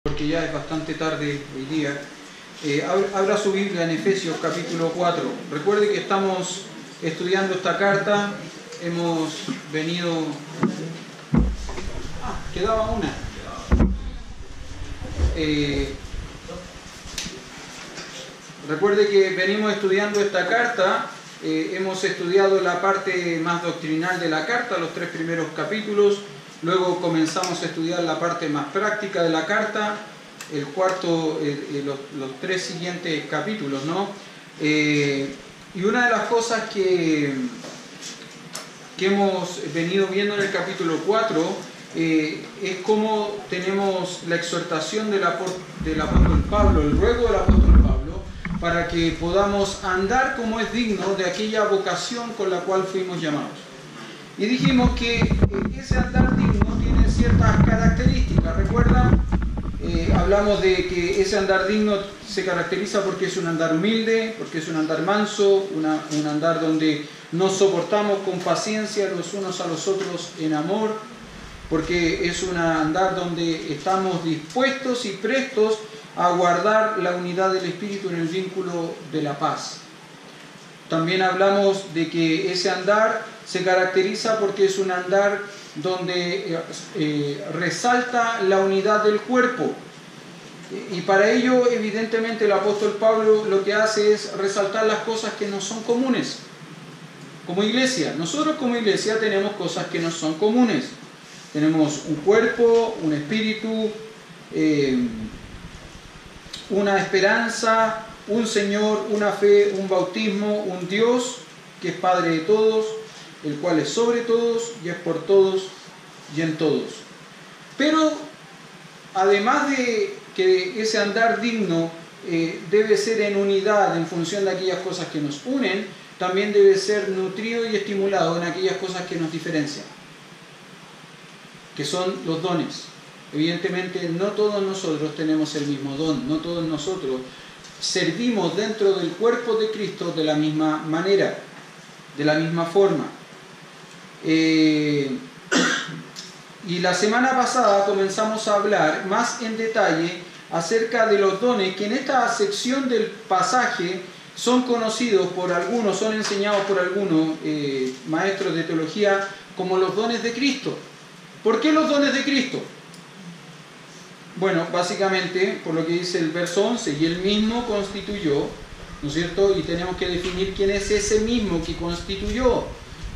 Porque ya es bastante tarde hoy día. Abra su Biblia en Efesios capítulo 4. Recuerde que estamos estudiando esta carta. Hemos venido... quedaba una. Recuerde que venimos estudiando esta carta. Hemos estudiado la parte más doctrinal de la carta, los 3 primeros capítulos. Luego comenzamos a estudiar la parte más práctica de la carta, el cuarto, los 3 siguientes capítulos, ¿no? Y una de las cosas que hemos venido viendo en el capítulo 4 es cómo tenemos la exhortación del apóstol Pablo, el ruego del apóstol Pablo, para que podamos andar como es digno de aquella vocación con la cual fuimos llamados. Y dijimos que ese andar digno tiene ciertas características. ¿Recuerdan? Hablamos de que ese andar digno se caracteriza porque es un andar humilde, porque es un andar manso, un andar donde nos soportamos con paciencia los unos a los otros en amor, porque es un andar donde estamos dispuestos y prestos a guardar la unidad del Espíritu en el vínculo de la paz. También hablamos de que ese andar se caracteriza porque es un andar donde resalta la unidad del cuerpo. Y para ello, evidentemente, el apóstol Pablo lo que hace es resaltar las cosas que nos son comunes. Como iglesia, nosotros como iglesia tenemos cosas que nos son comunes. Tenemos un cuerpo, un espíritu, una esperanza, un Señor, una fe, un bautismo, un Dios que es Padre de todos, el cual es sobre todos y es por todos y en todos. Pero además de que ese andar digno debe ser en unidad en función de aquellas cosas que nos unen, también debe ser nutrido y estimulado en aquellas cosas que nos diferencian, que son los dones. Evidentemente no todos nosotros tenemos el mismo don, no todos nosotros servimos dentro del cuerpo de Cristo de la misma manera, de la misma forma. Y la semana pasada comenzamos a hablar más en detalle acerca de los dones que en esta sección del pasaje son conocidos por algunos, son enseñados por algunos maestros de teología como los dones de Cristo. ¿Por qué los dones de Cristo? Bueno, básicamente por lo que dice el verso 11, y él mismo constituyó, ¿no es cierto? Y tenemos que definir quién es ese mismo que constituyó.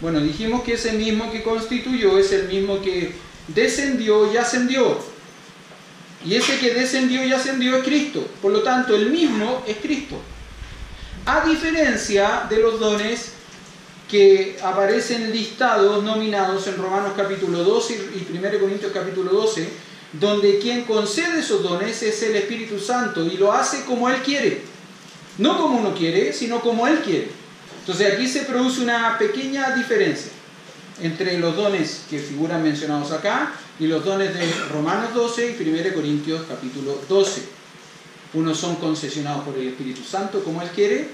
Bueno, dijimos que ese mismo que constituyó es el mismo que descendió y ascendió. Y ese que descendió y ascendió es Cristo. Por lo tanto, el mismo es Cristo. A diferencia de los dones que aparecen listados, nominados en Romanos capítulo 12 y 1 Corintios capítulo 12, donde quien concede esos dones es el Espíritu Santo y lo hace como Él quiere. No como uno quiere, sino como Él quiere. Entonces aquí se produce una pequeña diferencia entre los dones que figuran mencionados acá y los dones de Romanos 12 y 1 Corintios capítulo 12. Unos son concesionados por el Espíritu Santo como Él quiere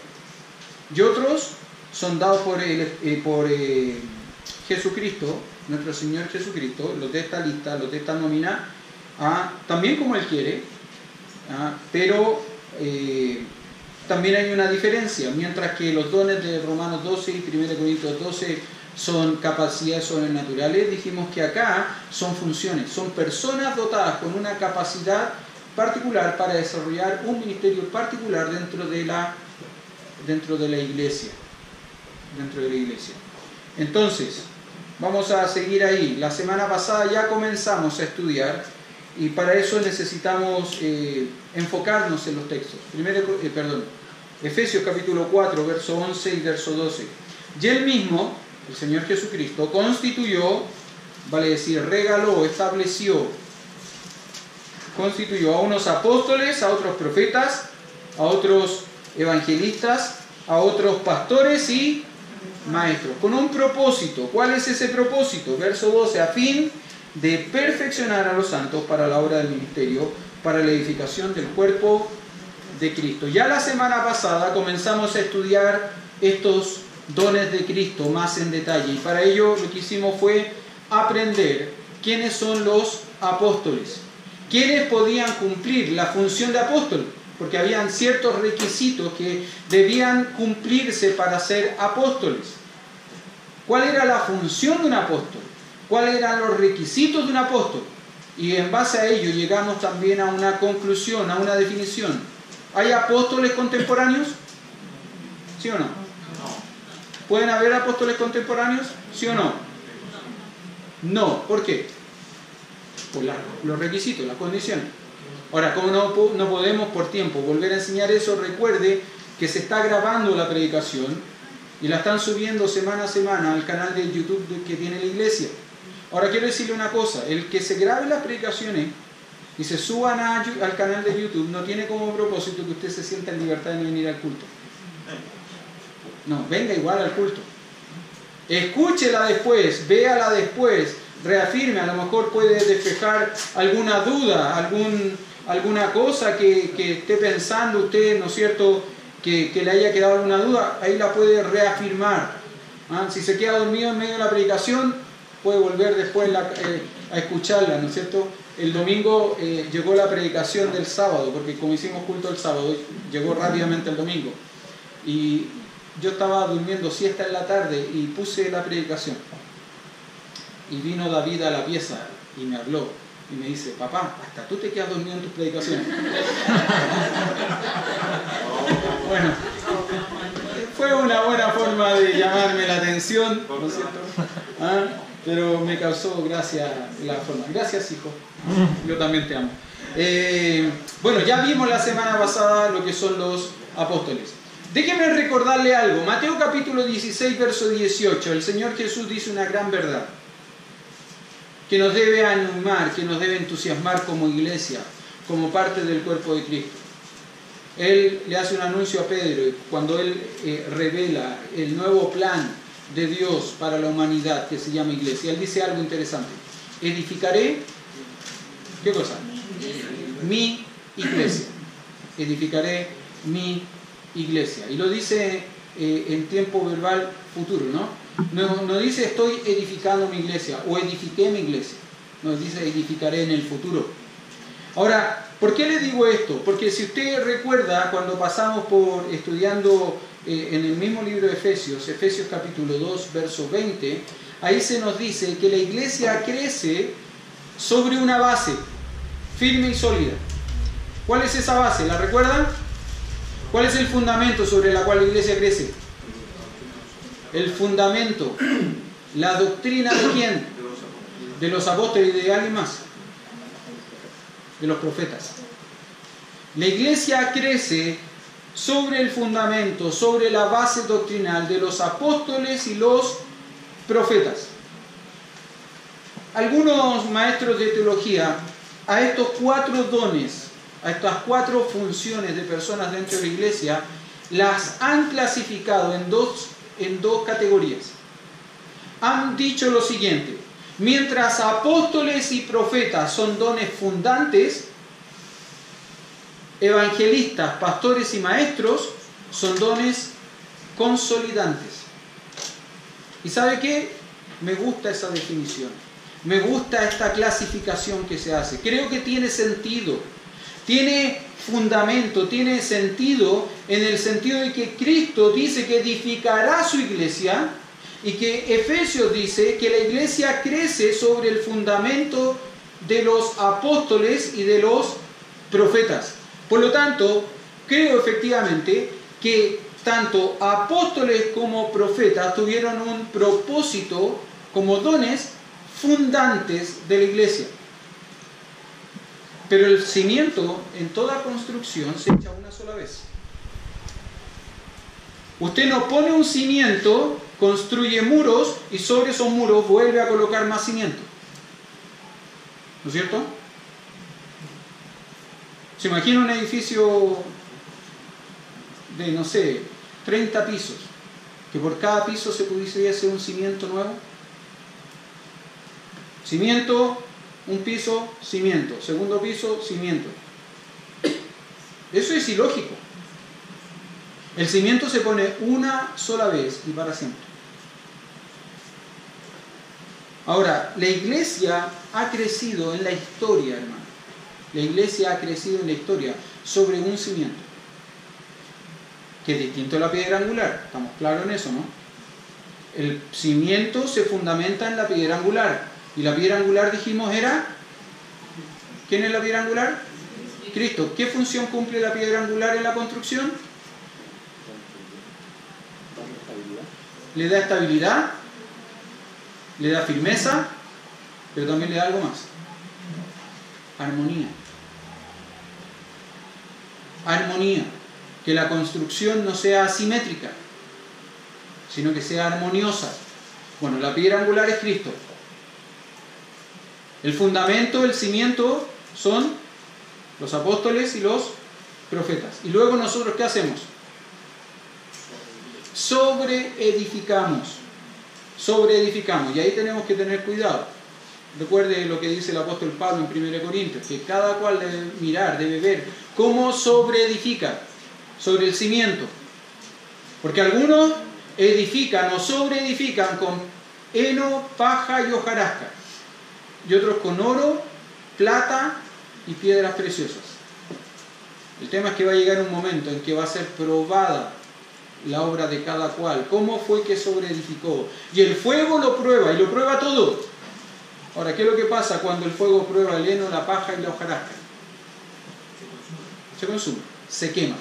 y otros son dados por Jesucristo, nuestro Señor Jesucristo, los de esta lista, los de esta nómina, también como Él quiere, pero también hay una diferencia. Mientras que los dones de Romanos 12 y 1 Corintios 12 son capacidades sobrenaturales, dijimos que acá son funciones, son personas dotadas con una capacidad particular para desarrollar un ministerio particular dentro de la iglesia. Entonces, vamos a seguir ahí. La semana pasada ya comenzamos a estudiar y para eso necesitamos enfocarnos en los textos. Efesios capítulo 4, verso 11 y verso 12. Y él mismo, el Señor Jesucristo, constituyó, vale decir, regaló, estableció, constituyó a unos apóstoles, a otros profetas, a otros evangelistas, a otros pastores y maestros, con un propósito. ¿Cuál es ese propósito? Verso 12, a fin de perfeccionar a los santos para la obra del ministerio, para la edificación del cuerpo de Cristo. Ya la semana pasada comenzamos a estudiar estos dones de Cristo más en detalle y para ello lo que hicimos fue aprender quiénes son los apóstoles. ¿Quiénes podían cumplir la función de apóstol? Porque habían ciertos requisitos que debían cumplirse para ser apóstoles. ¿Cuál era la función de un apóstol? ¿Cuáles eran los requisitos de un apóstol? Y en base a ello llegamos también a una conclusión, a una definición. ¿Hay apóstoles contemporáneos? ¿Sí o no? ¿Pueden haber apóstoles contemporáneos? ¿Sí o no? No. ¿Por qué? Por los requisitos, las condiciones. Ahora, como no podemos por tiempo volver a enseñar eso, recuerde que se está grabando la predicación y la están subiendo semana a semana al canal de YouTube que tiene la iglesia. Ahora quiero decirle una cosa, el que se grabe las predicaciones y se suban al canal de YouTube no tiene como propósito que usted se sienta en libertad de no venir al culto. No, venga igual al culto. Escúchela después, véala después, reafirme, a lo mejor puede despejar alguna duda, alguna cosa que esté pensando usted, ¿no es cierto?, que le haya quedado alguna duda, ahí la puede reafirmar. Si se queda dormido en medio de la predicación, puede volver después a escucharla, ¿no es cierto? El domingo llegó la predicación del sábado, porque como hicimos culto el sábado, llegó rápidamente el domingo. Y yo estaba durmiendo siesta en la tarde y puse la predicación. Y vino David a la pieza y me habló. Y me dice, papá, hasta tú te quedas dormido en tus predicaciones. Bueno, fue una buena forma de llamarme la atención, ¿no es cierto? Pero me causó gracia la forma. Gracias, hijo. Yo también te amo. Bueno, ya vimos la semana pasada lo que son los apóstoles. Déjeme recordarle algo. Mateo capítulo 16, verso 18. El Señor Jesús dice una gran verdad que nos debe animar, que nos debe entusiasmar como iglesia, como parte del cuerpo de Cristo. Él le hace un anuncio a Pedro cuando él revela el nuevo plan de Dios para la humanidad que se llama iglesia. Él dice algo interesante. Edificaré, ¿qué cosa? Mi iglesia. Edificaré mi iglesia. Y lo dice en tiempo verbal futuro, ¿no? No dice estoy edificando mi iglesia o edifiqué mi iglesia. No, dice edificaré en el futuro. Ahora, ¿por qué le digo esto? Porque si usted recuerda cuando pasamos por estudiando en el mismo libro de Efesios, Efesios capítulo 2, verso 20, ahí se nos dice que la iglesia crece sobre una base firme y sólida. ¿Cuál es esa base? ¿La recuerdan? ¿Cuál es el fundamento sobre el cual la iglesia crece? El fundamento, la doctrina de quién? De los apóstoles y de alguien más. De los profetas. La iglesia crece sobre el fundamento, sobre la base doctrinal de los apóstoles y los profetas. Algunos maestros de teología a estos 4 dones, a estas 4 funciones de personas dentro de la iglesia, las han clasificado en dos categorías. Han dicho lo siguiente: mientras apóstoles y profetas son dones fundantes, evangelistas, pastores y maestros son dones consolidantes. ¿Y sabe qué? Me gusta esa definición. Me gusta esta clasificación que se hace. Creo que tiene sentido. Tiene fundamento, tiene sentido en el sentido de que Cristo dice que edificará su iglesia y que Efesios dice que la iglesia crece sobre el fundamento de los apóstoles y de los profetas. Por lo tanto, creo efectivamente que tanto apóstoles como profetas tuvieron un propósito como dones fundantes de la iglesia. Pero el cimiento en toda construcción se echa una sola vez. Usted no pone un cimiento, construye muros y sobre esos muros vuelve a colocar más cimiento. ¿No es cierto? Se imagina un edificio de, no sé, 30 pisos, que por cada piso se pudiese hacer un cimiento nuevo. Cimiento, un piso, cimiento, segundo piso, cimiento. Eso es ilógico. El cimiento se pone una sola vez y para siempre. Ahora, la iglesia ha crecido en la historia, hermano. La iglesia ha crecido en la historia sobre un cimiento, que es distinto a la piedra angular. Estamos claros en eso, ¿no? El cimiento se fundamenta en la piedra angular. Y la piedra angular, dijimos, era... ¿Quién es la piedra angular? Cristo. ¿Qué función cumple la piedra angular en la construcción? Le da estabilidad, le da firmeza, pero también le da algo más. Armonía. Armonía. Que la construcción no sea asimétrica, sino que sea armoniosa. Bueno, la piedra angular es Cristo. El fundamento, el cimiento, son los apóstoles y los profetas. Y luego nosotros, ¿qué hacemos? Sobreedificamos. Sobreedificamos. Y ahí tenemos que tener cuidado. Recuerde lo que dice el apóstol Pablo en 1 Corintios, que cada cual debe mirar, debe ver cómo sobreedifica sobre el cimiento. Porque algunos edifican o sobreedifican con heno, paja y hojarasca. Y otros con oro, plata y piedras preciosas. El tema es que va a llegar un momento en que va a ser probada la obra de cada cual. ¿Cómo fue que sobreedificó? Y el fuego lo prueba, y lo prueba todo. Ahora, ¿qué es lo que pasa cuando el fuego prueba el heno, la paja y la hojarasca? Se consume, se quema.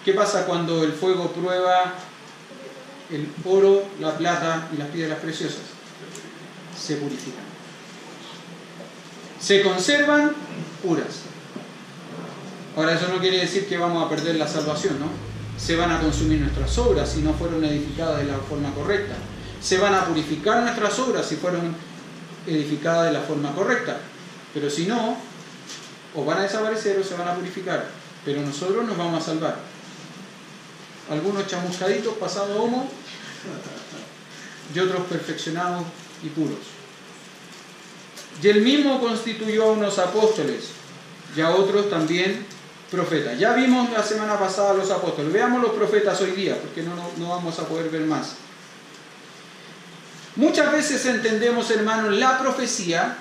¿Qué pasa cuando el fuego prueba el oro, la plata y las piedras preciosas? Se purifican. Se conservan puras. Ahora, eso no quiere decir que vamos a perder la salvación, ¿no? Se van a consumir nuestras obras si no fueron edificadas de la forma correcta. Se van a purificar nuestras obras si fueron edificadas de la forma correcta. Pero si no, o van a desaparecer o se van a purificar. Pero nosotros nos vamos a salvar. Algunos chamuscaditos, pasados homo, y otros perfeccionados y puros. Y él mismo constituyó a unos apóstoles y a otros también profetas. Ya vimos la semana pasada los apóstoles. Veamos los profetas hoy día, porque no vamos a poder ver más. Muchas veces entendemos, hermanos, la profecía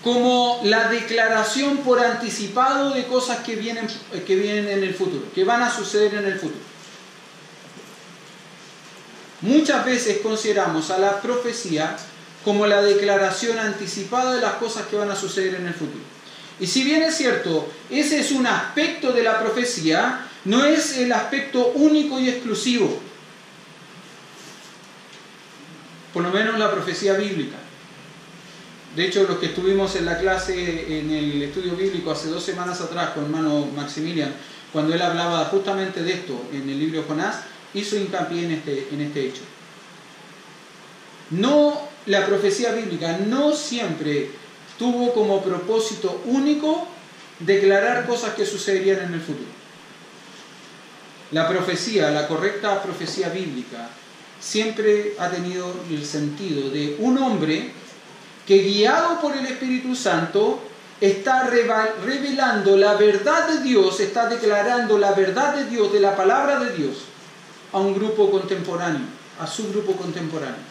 como la declaración por anticipado de cosas que vienen en el futuro, que van a suceder en el futuro. Muchas veces consideramos a la profecía como la declaración anticipada de las cosas que van a suceder en el futuro. Y si bien es cierto, ese es un aspecto de la profecía, no es el aspecto único y exclusivo. Por lo menos la profecía bíblica. De hecho, los que estuvimos en la clase, en el estudio bíblico hace 2 semanas atrás con hermano Maximilian, cuando él hablaba justamente de esto en el libro de Jonás, hizo hincapié en este hecho. La profecía bíblica no siempre tuvo como propósito único declarar cosas que sucederían en el futuro. La profecía, la correcta profecía bíblica, siempre ha tenido el sentido de un hombre que, guiado por el Espíritu Santo, está revelando la verdad de Dios, está declarando la verdad de Dios, de la palabra de Dios, a un grupo contemporáneo, a su grupo contemporáneo.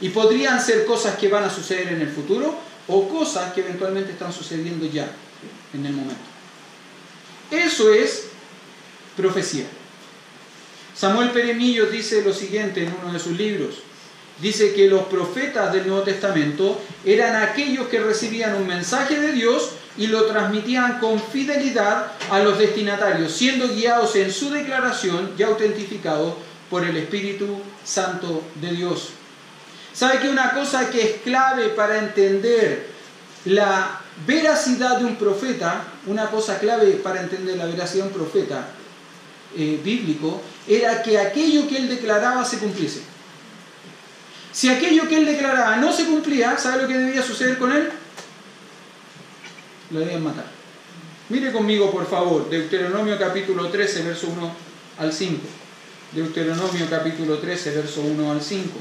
Y podrían ser cosas que van a suceder en el futuro o cosas que eventualmente están sucediendo ya, en el momento. Eso es profecía. Samuel Peremillo dice lo siguiente en uno de sus libros. Dice que los profetas del Nuevo Testamento eran aquellos que recibían un mensaje de Dios y lo transmitían con fidelidad a los destinatarios, siendo guiados en su declaración y autentificados por el Espíritu Santo de Dios. ¿Sabe que una cosa que es clave para entender la veracidad de un profeta, una cosa clave para entender la veracidad de un profeta bíblico, era que aquello que él declaraba se cumpliese? Si aquello que él declaraba no se cumplía, ¿sabe lo que debía suceder con él? Lo debían matar. Mire conmigo, por favor, Deuteronomio capítulo 13, verso 1 al 5. Deuteronomio capítulo 13, verso 1 al 5.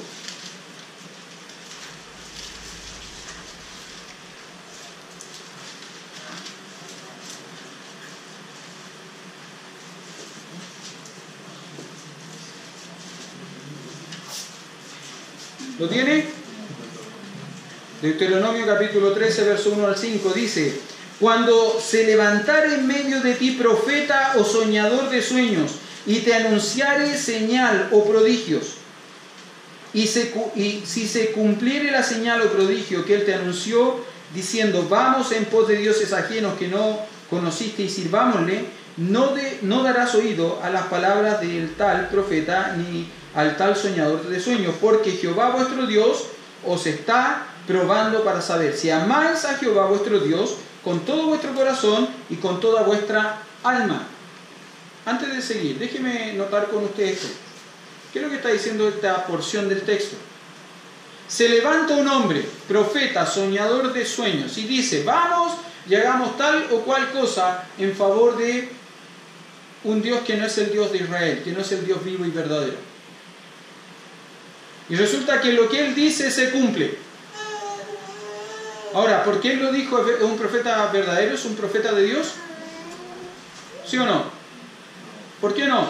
¿Lo tiene? Deuteronomio capítulo 13, verso 1 al 5 dice: cuando se levantare en medio de ti profeta o soñador de sueños, y te anunciare señal o prodigios, y si se cumpliere la señal o prodigio que él te anunció, diciendo, vamos en pos de dioses ajenos que no conociste y sirvámosle, no darás oído a las palabras del tal profeta ni al tal soñador de sueños, porque Jehová vuestro Dios os está probando para saber si amáis a Jehová vuestro Dios con todo vuestro corazón y con toda vuestra alma. Antes de seguir, déjeme notar con ustedes esto. ¿Qué es lo que está diciendo esta porción del texto? Se levanta un hombre, profeta, soñador de sueños, y dice, vamos y hagamos tal o cual cosa en favor de un Dios que no es el Dios de Israel, que no es el Dios vivo y verdadero. Y resulta que lo que él dice se cumple. Ahora, ¿por qué él lo dijo? ¿Es un profeta verdadero? ¿Es un profeta de Dios? ¿Sí o no? ¿Por qué no?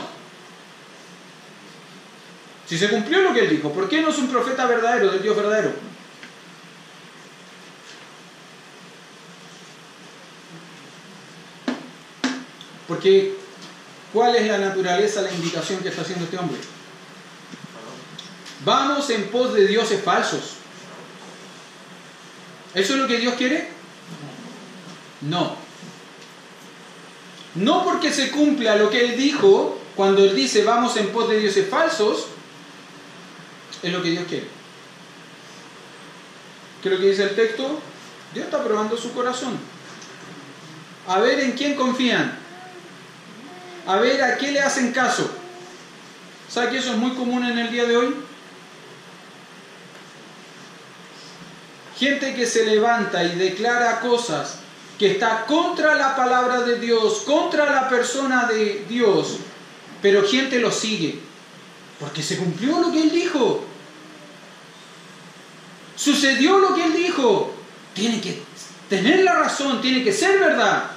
Si se cumplió lo que él dijo, ¿por qué no es un profeta verdadero, del Dios verdadero? Porque, ¿cuál es la naturaleza, la indicación que está haciendo este hombre? Vamos en pos de dioses falsos. ¿Eso es lo que Dios quiere? No. No porque se cumpla lo que él dijo, cuando él dice vamos en pos de dioses falsos, es lo que Dios quiere. ¿Qué es lo que dice el texto? Dios está probando su corazón. A ver en quién confían. A ver a qué le hacen caso. ¿Sabe que eso es muy común en el día de hoy? Gente que se levanta y declara cosas que está contra la palabra de Dios, contra la persona de Dios, pero gente lo sigue, porque se cumplió lo que él dijo. Sucedió lo que él dijo. Tiene que tener la razón, tiene que ser verdad.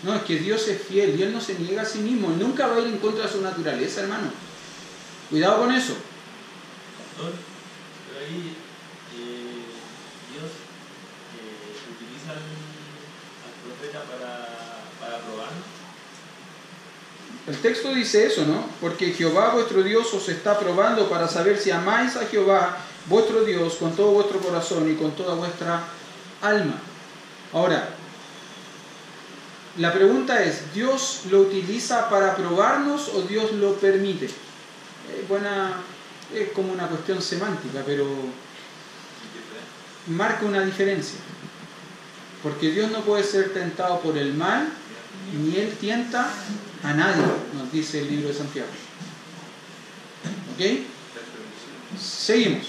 No, es que Dios es fiel y Él no se niega a sí mismo. Él nunca va a ir en contra de su naturaleza, hermano. Cuidado con eso. Pastor, pero ahí Dios utiliza al profeta para probarnos. El texto dice eso, ¿no? Porque Jehová vuestro Dios os está probando para saber si amáis a Jehová vuestro Dios con todo vuestro corazón y con toda vuestra alma. Ahora, la pregunta es, ¿Dios lo utiliza para probarnos o Dios lo permite? Es como una cuestión semántica, pero marca una diferencia. Porque Dios no puede ser tentado por el mal, ni Él tienta a nadie, nos dice el libro de Santiago. ¿Ok? Seguimos.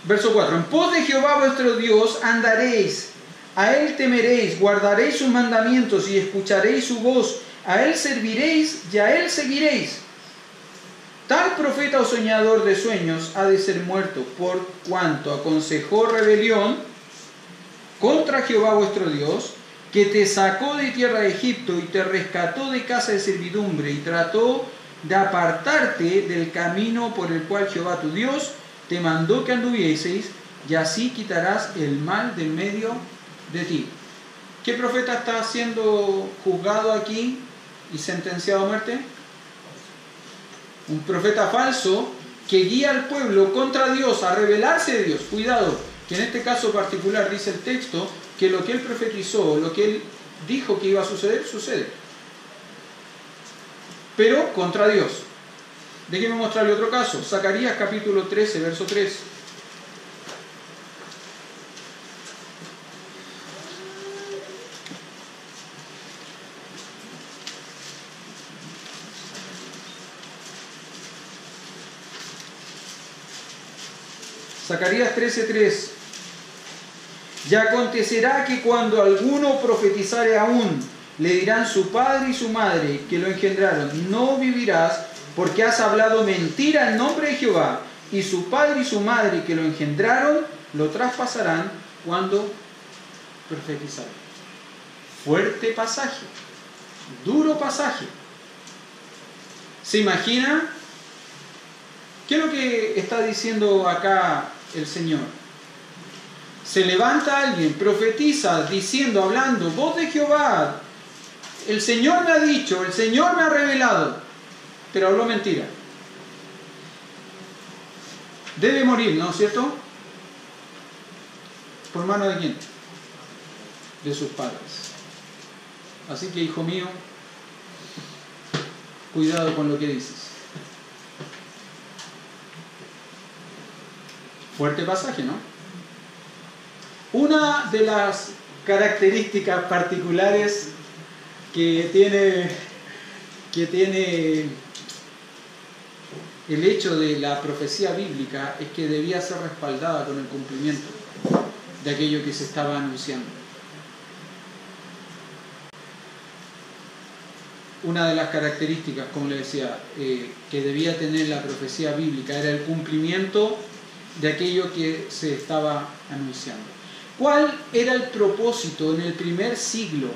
Verso 4. En pos de Jehová vuestro Dios andaréis, a Él temeréis, guardaréis sus mandamientos y escucharéis su voz, a Él serviréis y a Él seguiréis. Tal profeta o soñador de sueños ha de ser muerto, por cuanto aconsejó rebelión contra Jehová vuestro Dios, que te sacó de tierra de Egipto y te rescató de casa de servidumbre y trató de apartarte del camino por el cual Jehová tu Dios te mandó que anduvieseis, y así quitarás el mal del medio de ti. ¿Qué profeta está siendo juzgado aquí y sentenciado a muerte? Un profeta falso que guía al pueblo contra Dios, a rebelarse de Dios. Cuidado, que en este caso particular dice el texto que lo que él profetizó, lo que él dijo que iba a suceder, sucede. Pero contra Dios. Déjenme mostrarle otro caso. Zacarías capítulo 13, verso 3. Zacarías 13:3. Y acontecerá que cuando alguno profetizare aún, le dirán su padre y su madre que lo engendraron, no vivirás, porque has hablado mentira en nombre de Jehová, y su padre y su madre que lo engendraron, lo traspasarán cuando profetizaren. Fuerte pasaje, duro pasaje. ¿Se imagina? ¿Qué es lo que está diciendo acá el Señor? Se levanta alguien, profetiza, diciendo, hablando, voz de Jehová, el Señor me ha dicho, el Señor me ha revelado, pero habló mentira. Debe morir, ¿no es cierto? ¿Por mano de quién? De sus padres. Así que, hijo mío, cuidado con lo que dices. Fuerte pasaje, ¿no? Una de las características particulares que tiene el hecho de la profecía bíblica es que debía ser respaldada con el cumplimiento de aquello que se estaba anunciando. Una de las características, como le decía, que debía tener la profecía bíblica era el cumplimiento de aquello que se estaba anunciando. ¿Cuál era el propósito en el primer siglo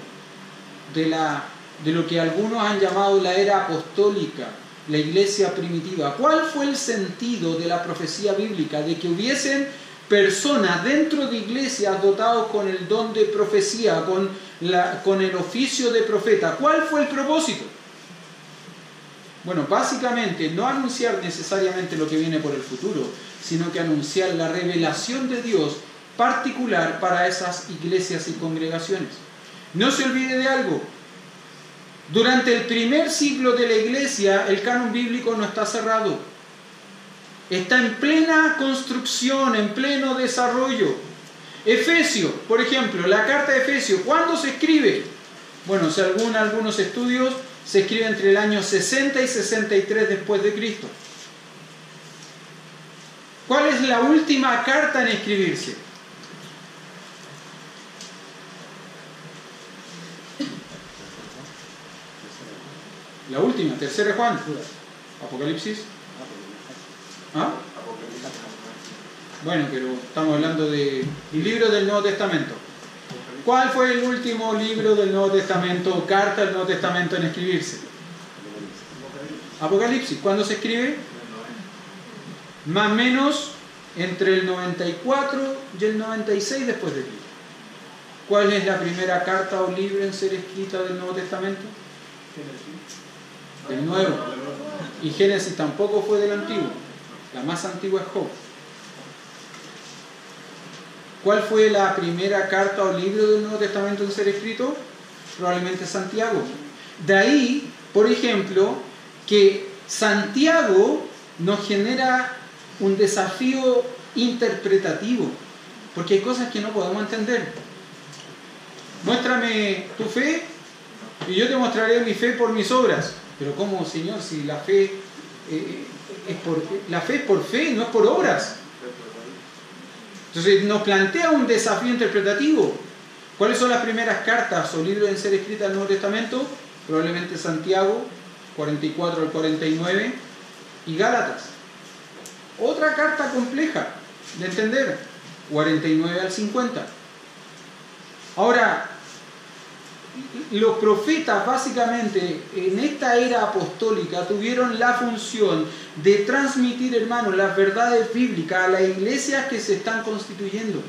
de lo que algunos han llamado la era apostólica, la iglesia primitiva? ¿Cuál fue el sentido de la profecía bíblica? De que hubiesen personas dentro de iglesias dotados con el don de profecía, con el oficio de profeta. ¿Cuál fue el propósito? Bueno, básicamente no anunciar necesariamente lo que viene por el futuro, sino que anunciar la revelación de Dios particular para esas iglesias y congregaciones. No se olvide de algo. Durante el primer siglo de la iglesia, el canon bíblico no está cerrado. Está en plena construcción, en pleno desarrollo. Efesios, por ejemplo, la carta de Efesios, ¿cuándo se escribe? Bueno, según algunos estudios, se escribe entre el año 60 y 63 después de Cristo. ¿Cuál es la última carta en escribirse? La última, tercera de Juan. Apocalipsis. ¿Ah? Bueno, pero estamos hablando de libros del Nuevo Testamento. ¿Cuál fue el último libro del Nuevo Testamento, carta del Nuevo Testamento en escribirse? Apocalipsis. ¿Cuándo se escribe? Más o menos entre el 94 y el 96 después de Cristo. ¿Cuál es la primera carta o libro en ser escrita del Nuevo Testamento? Del Nuevo. Y Génesis tampoco fue del Antiguo. La más antigua es Job. ¿Cuál fue la primera carta o libro del Nuevo Testamento en ser escrito? Probablemente Santiago. De ahí, por ejemplo, que Santiago nos genera un desafío interpretativo, porque hay cosas que no podemos entender. Muéstrame tu fe y yo te mostraré mi fe por mis obras. Pero ¿cómo, Señor, si la fe es por fe, no es por obras? Entonces nos plantea un desafío interpretativo. ¿Cuáles son las primeras cartas o libros en ser escritas del Nuevo Testamento? Probablemente Santiago, 44 al 49, y Gálatas. Otra carta compleja de entender, 49 al 50. Ahora, los profetas básicamente en esta era apostólica tuvieron la función de transmitir, hermanos, las verdades bíblicas a las iglesias que se están constituyendo.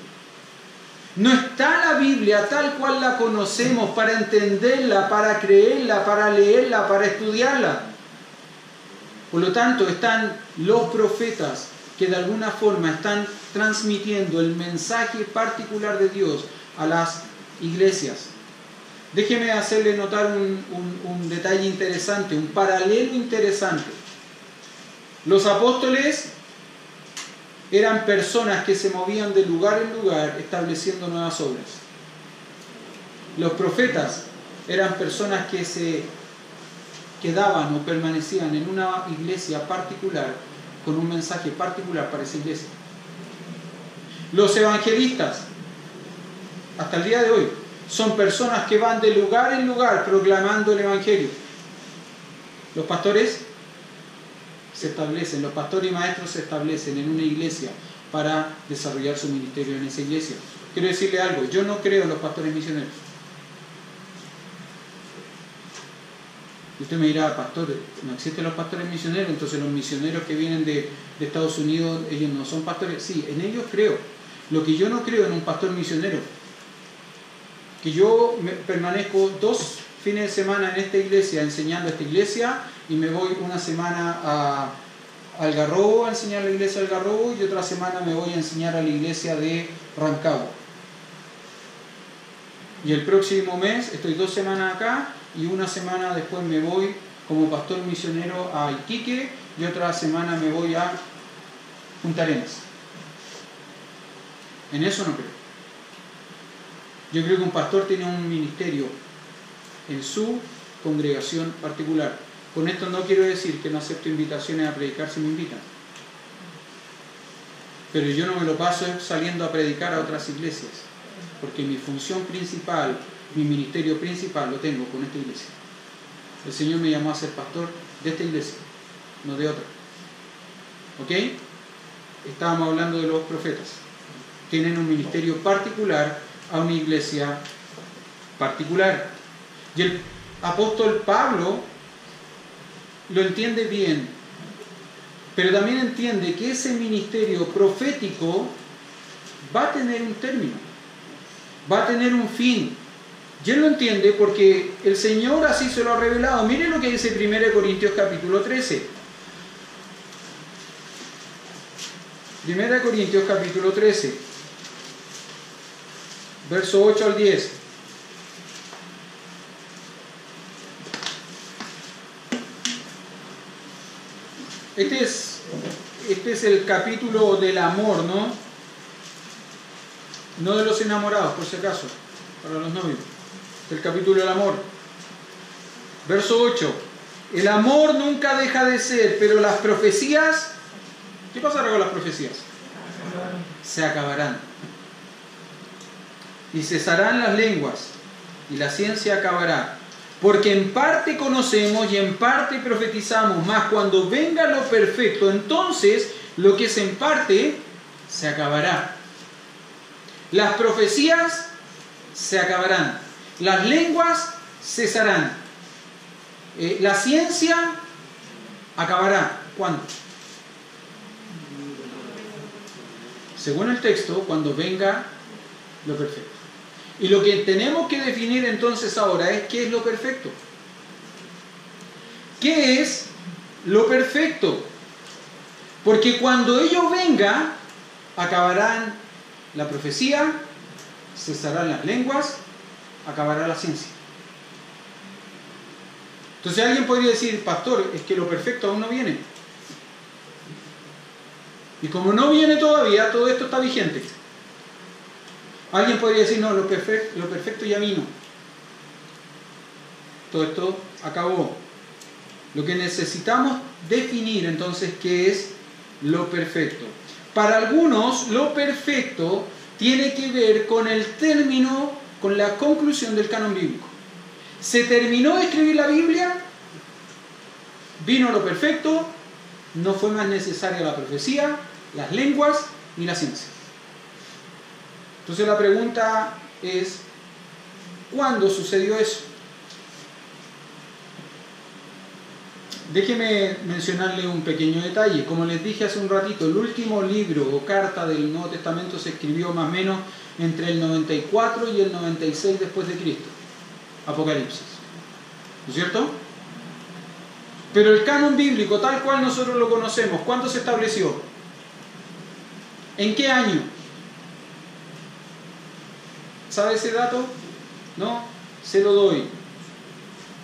No está la Biblia tal cual la conocemos para entenderla, para creerla, para leerla, para estudiarla. Por lo tanto, están los profetas que de alguna forma están transmitiendo el mensaje particular de Dios a las iglesias. Déjeme hacerle notar un detalle interesante, un paralelo interesante. Los apóstoles eran personas que se movían de lugar en lugar estableciendo nuevas obras. Los profetas eran personas que se quedaban o permanecían en una iglesia particular con un mensaje particular para esa iglesia. Los evangelistas, hasta el día de hoy, son personas que van de lugar en lugar proclamando el evangelio. Los pastores se establecen, los pastores y maestros se establecen en una iglesia para desarrollar su ministerio en esa iglesia. Quiero decirle algo, yo no creo en los pastores misioneros. Y usted me dirá, pastor, no existen los pastores misioneros, entonces los misioneros que vienen de Estados Unidos, ellos no son pastores. Sí, en ellos creo. Lo que yo no creo en un pastor misionero, que yo permanezco 2 fines de semana en esta iglesia, enseñando a esta iglesia, y me voy una semana a Algarrobo a enseñar a la iglesia de Algarrobo, y otra semana me voy a enseñar a la iglesia de Rancagua. Y el próximo mes estoy 2 semanas acá, y una semana después me voy como pastor misionero a Iquique, y otra semana me voy a Punta Arenas. En eso no creo. Yo creo que un pastor tiene un ministerio en su congregación particular. Con esto no quiero decir que no acepto invitaciones a predicar si me invitan. Pero yo no me lo paso saliendo a predicar a otras iglesias, porque mi función principal, mi ministerio principal lo tengo con esta iglesia. El Señor me llamó a ser pastor de esta iglesia, no de otra. ¿Ok? Estábamos hablando de los profetas. Tienen un ministerio particular a una iglesia particular. Y el apóstol Pablo lo entiende bien, pero también entiende que ese ministerio profético va a tener un término, va a tener un fin. Y él lo entiende porque el Señor así se lo ha revelado. Miren lo que dice 1 Corintios capítulo 13. 1 Corintios capítulo 13, verso 8 al 10. Este es el capítulo del amor, ¿no? No de los enamorados, por si acaso, para los novios. El capítulo del amor. Verso 8. El amor nunca deja de ser, pero las profecías, ¿qué pasará con las profecías? Se acabarán. Y cesarán las lenguas, y la ciencia acabará. Porque en parte conocemos y en parte profetizamos, mas cuando venga lo perfecto, entonces lo que es en parte se acabará. Las profecías se acabarán, las lenguas cesarán, la ciencia acabará. ¿Cuándo? Según el texto, cuando venga lo perfecto. Y lo que tenemos que definir entonces ahora es qué es lo perfecto. ¿Qué es lo perfecto? Porque cuando ello venga, acabarán la profecía, cesarán las lenguas, acabará la ciencia. Entonces alguien podría decir, pastor, es que lo perfecto aún no viene. Y como no viene todavía, todo esto está vigente. Alguien podría decir, no, lo perfecto ya vino. Todo esto acabó. Lo que necesitamos definir entonces qué es lo perfecto. Para algunos, lo perfecto tiene que ver con el término, con la conclusión del canon bíblico. Se terminó de escribir la Biblia, vino lo perfecto, no fue más necesaria la profecía, las lenguas ni la ciencia. Entonces la pregunta es, ¿cuándo sucedió eso? Déjeme mencionarle un pequeño detalle. Como les dije hace un ratito, el último libro o carta del Nuevo Testamento se escribió más o menos entre el 94 y el 96 después de Cristo. Apocalipsis. ¿No es cierto? Pero el canon bíblico, tal cual nosotros lo conocemos, ¿cuándo se estableció? ¿En qué año? ¿Sabe ese dato? ¿No? Se lo doy.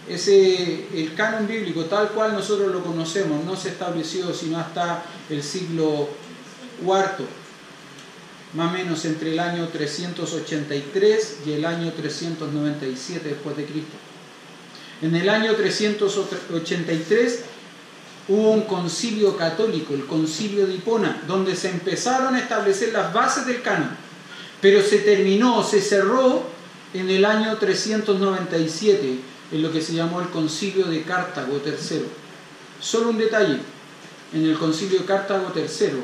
El canon bíblico, tal cual nosotros lo conocemos, no se estableció sino hasta el siglo IV, más o menos entre el año 383 y el año 397 después de Cristo. En el año 383 hubo un concilio católico, el concilio de Hipona, donde se empezaron a establecer las bases del canon. Pero se cerró en el año 397, en lo que se llamó el Concilio de Cartago III. Solo un detalle, en el Concilio de Cartago III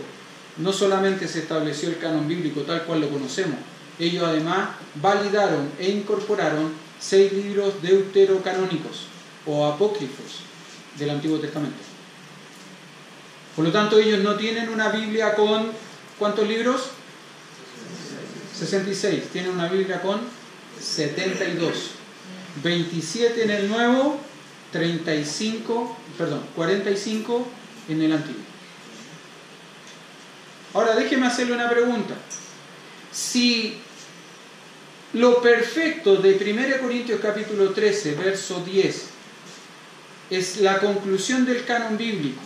no solamente se estableció el canon bíblico tal cual lo conocemos, ellos además validaron e incorporaron 6 libros deuterocanónicos, o apócrifos del Antiguo Testamento. Por lo tanto, ellos no tienen una Biblia con ¿cuántos libros? 66. Tienen una Biblia con 72. 27 en el Nuevo, 45 en el Antiguo. Ahora déjeme hacerle una pregunta. Si lo perfecto de 1 Corintios capítulo 13, verso 10, es la conclusión del canon bíblico,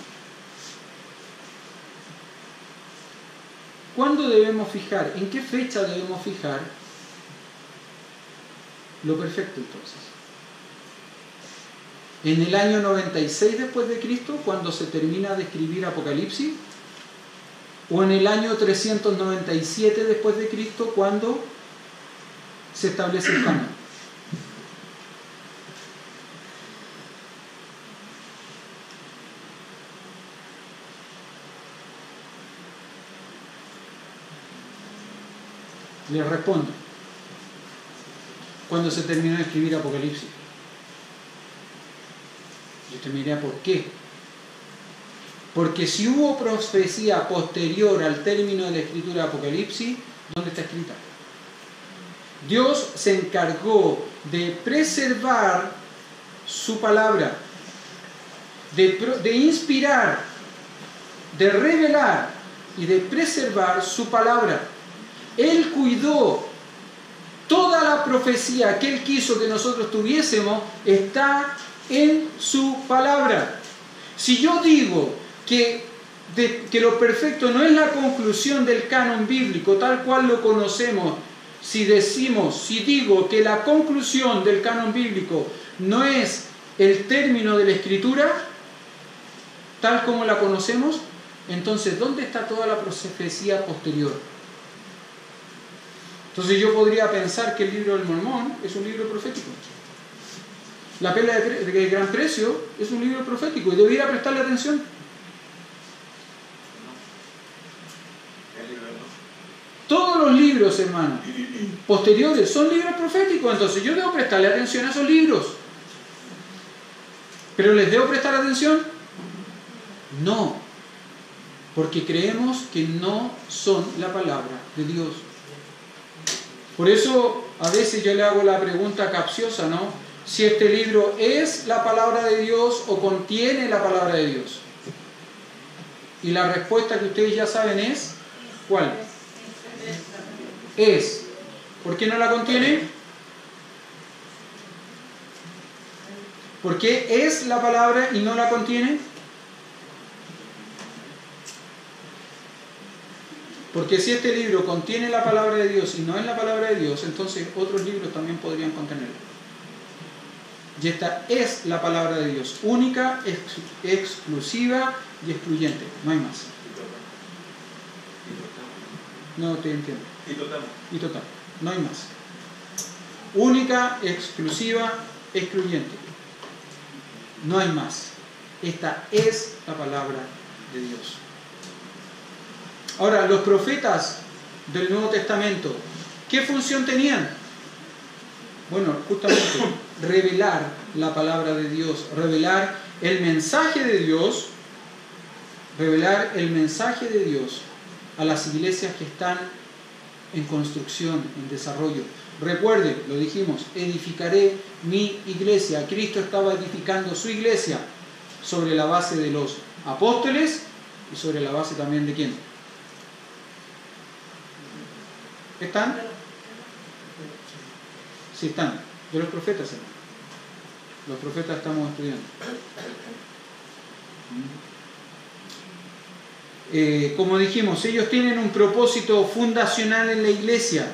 ¿cuándo debemos fijar? ¿En qué fecha debemos fijar lo perfecto entonces? ¿En el año 96 después de Cristo, cuando se termina de escribir Apocalipsis? ¿O en el año 397 después de Cristo, cuando se establece el canon? Les respondo: cuando se terminó de escribir Apocalipsis. Yo te miré por qué. Porque si hubo profecía posterior al término de la escritura de Apocalipsis, ¿dónde está escrita? Dios se encargó de preservar su palabra, de inspirar, de revelar y de preservar su palabra. Él cuidó toda la profecía que Él quiso que nosotros tuviésemos, está en su palabra. Si yo digo que lo perfecto no es la conclusión del canon bíblico tal cual lo conocemos, si digo que la conclusión del canon bíblico no es el término de la escritura tal como la conocemos, entonces ¿dónde está toda la profecía posterior? Entonces yo podría pensar que el libro del Mormón es un libro profético. La perla de gran precio es un libro profético y debiera prestarle atención. Todos los libros, hermanos, posteriores son libros proféticos, entonces yo debo prestarle atención a esos libros. ¿Pero les debo prestar atención? No, porque creemos que no son la palabra de Dios. Por eso a veces yo le hago la pregunta capciosa, ¿no? Si este libro es la palabra de Dios o contiene la palabra de Dios. Y la respuesta que ustedes ya saben es, ¿cuál? Es. ¿Por qué no la contiene? ¿Por qué es la palabra y no la contiene? Porque si este libro contiene la palabra de Dios y no es la palabra de Dios, entonces otros libros también podrían contenerlo. Y esta es la palabra de Dios, única, exclusiva y excluyente. No hay más. No te entiendo. Y total. No hay más. Única, exclusiva, excluyente. No hay más. Esta es la palabra de Dios. Ahora, los profetas del Nuevo Testamento, ¿qué función tenían? Bueno, justamente revelar la palabra de Dios, revelar el mensaje de Dios, a las iglesias que están en construcción, en desarrollo. Recuerde, lo dijimos, edificaré mi iglesia. Cristo estaba edificando su iglesia sobre la base de los apóstoles y sobre la base también de ¿quién? ¿Están? Sí, están. De los profetas, hermano. Los profetas estamos estudiando. Como dijimos, ellos tienen un propósito fundacional en la iglesia,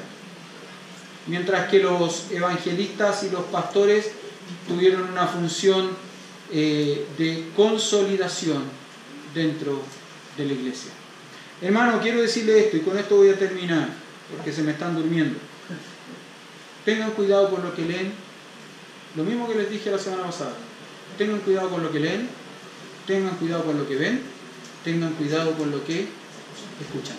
mientras que los evangelistas y los pastores tuvieron una función de consolidación dentro de la iglesia. Hermano, quiero decirle esto y con esto voy a terminar, porque se me están durmiendo. Tengan cuidado con lo que leen, lo mismo que les dije la semana pasada. Tengan cuidado con lo que leen, tengan cuidado con lo que ven, tengan cuidado con lo que escuchan.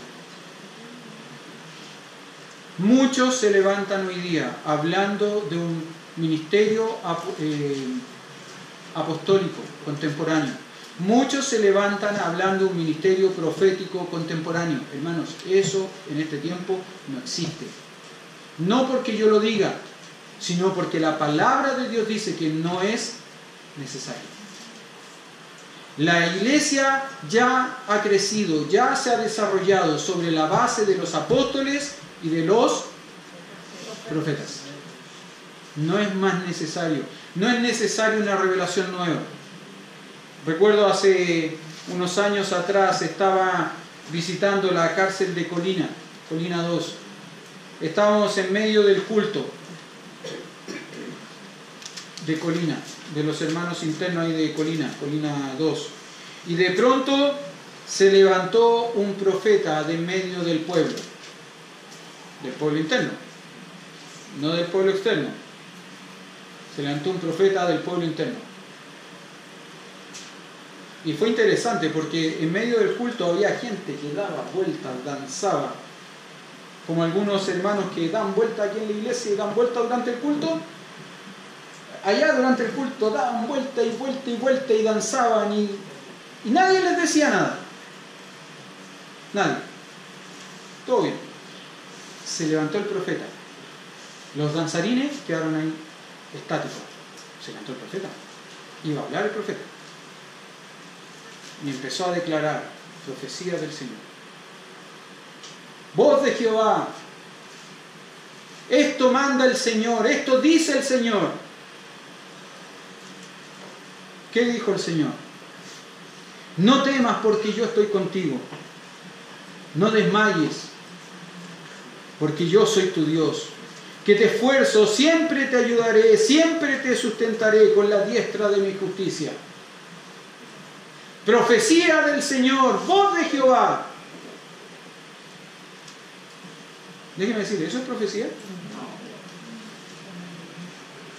Muchos se levantan hoy día hablando de un ministerio apostólico contemporáneo. Muchos se levantan hablando de un ministerio profético contemporáneo. Hermanos, eso en este tiempo no existe. No porque yo lo diga, sino porque la palabra de Dios dice que no es necesario. La iglesia ya ha crecido, ya se ha desarrollado sobre la base de los apóstoles y de los profetas. No es más necesario. No es necesaria una revelación nueva. Recuerdo hace unos años atrás estaba visitando la cárcel de Colina 2. Estábamos en medio del culto de Colina, de los hermanos internos ahí de Colina 2. Y de pronto se levantó un profeta de en medio del pueblo interno, no del pueblo externo. Se levantó un profeta del pueblo interno. Y fue interesante porque en medio del culto había gente que daba vueltas, danzaba, como algunos hermanos que dan vueltas aquí en la iglesia y dan vueltas durante el culto. Allá durante el culto daban vuelta y vuelta y vuelta y danzaban y nadie les decía nada. Nadie. Todo bien. Se levantó el profeta. Los danzarines quedaron ahí estáticos. Se levantó el profeta. Iba a hablar el profeta. Y empezó a declarar profecía del Señor. Voz de Jehová. Esto manda el Señor. Esto dice el Señor. ¿Qué dijo el Señor? No temas porque yo estoy contigo. No desmayes porque yo soy tu Dios. Que te esfuerzo, siempre te ayudaré, siempre te sustentaré con la diestra de mi justicia. Profecía del Señor, voz de Jehová. Déjeme decirle, ¿eso es profecía?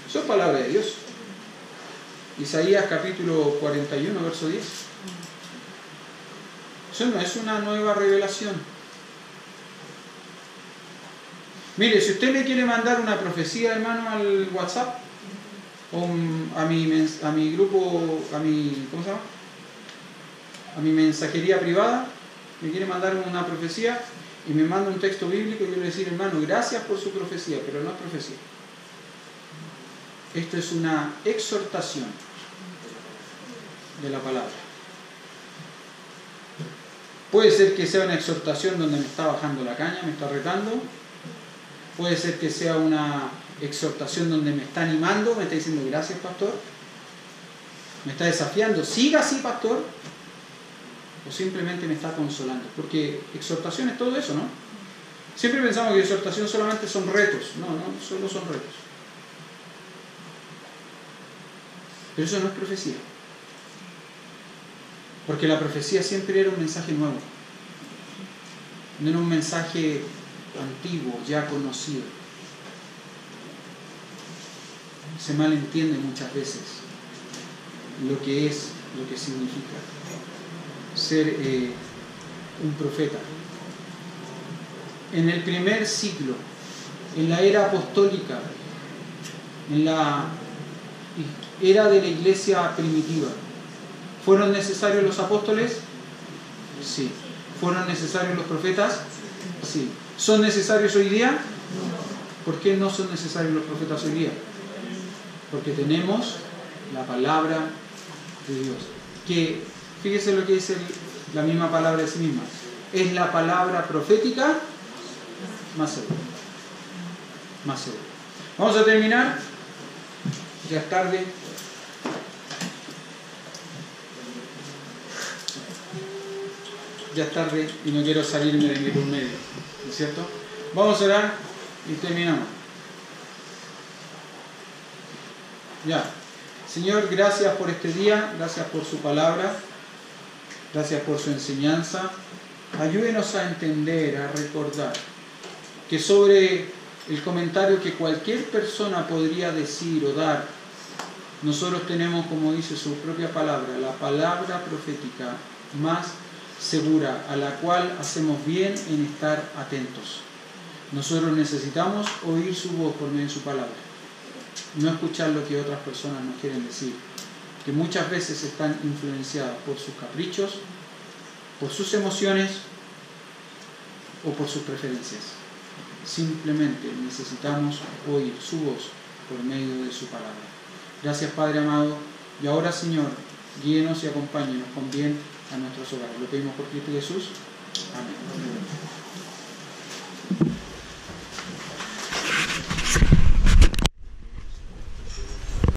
Eso es palabra de Dios. Isaías capítulo 41, verso 10. Eso no es una nueva revelación. Mire, si usted me quiere mandar una profecía, hermano, al WhatsApp, o a mi grupo, ¿cómo se llama? A mi mensajería privada, me quiere mandar una profecía y me manda un texto bíblico, y yo le voy a decir, hermano, gracias por su profecía, pero no es profecía. Esto es una exhortación de la palabra. Puede ser que sea una exhortación donde me está bajando la caña, me está retando. Puede ser que sea una exhortación donde me está animando, me está diciendo gracias, pastor. Me está desafiando, siga así, pastor. O simplemente me está consolando. Porque exhortación es todo eso, ¿no? Siempre pensamos que exhortación solamente son retos. No, solo son retos. Pero eso no es profecía. Porque la profecía siempre era un mensaje nuevo. No era un mensaje antiguo, ya conocido. Se malentiende muchas veces lo que significa ser un profeta. En el primer siglo, en la era apostólica, en la era de la iglesia primitiva, ¿fueron necesarios los apóstoles? Sí. ¿Fueron necesarios los profetas? Sí. ¿Son necesarios hoy día? ¿Por qué no son necesarios los profetas hoy día? Porque tenemos la palabra de Dios. Que, fíjese lo que dice la misma palabra de sí misma. Es la palabra profética más segura. Más segura. Vamos a terminar. Ya es tarde. Ya es tarde y no quiero salirme de mi por medio, ¿no es cierto? Vamos a orar y terminamos. Ya. Señor, gracias por este día, gracias por su palabra, gracias por su enseñanza. Ayúdenos a entender, a recordar que sobre el comentario que cualquier persona podría decir o dar, nosotros tenemos, como dice su propia palabra, la palabra profética más segura, a la cual hacemos bien en estar atentos. Nosotros necesitamos oír su voz por medio de su palabra, no escuchar lo que otras personas nos quieren decir, que muchas veces están influenciadas por sus caprichos, por sus emociones o por sus preferencias. Simplemente necesitamos oír su voz por medio de su palabra. Gracias, Padre amado. Y ahora, Señor, guíenos y acompáñenos con bien a nuestros hogares. Lo pedimos por Cristo Jesús. Amén.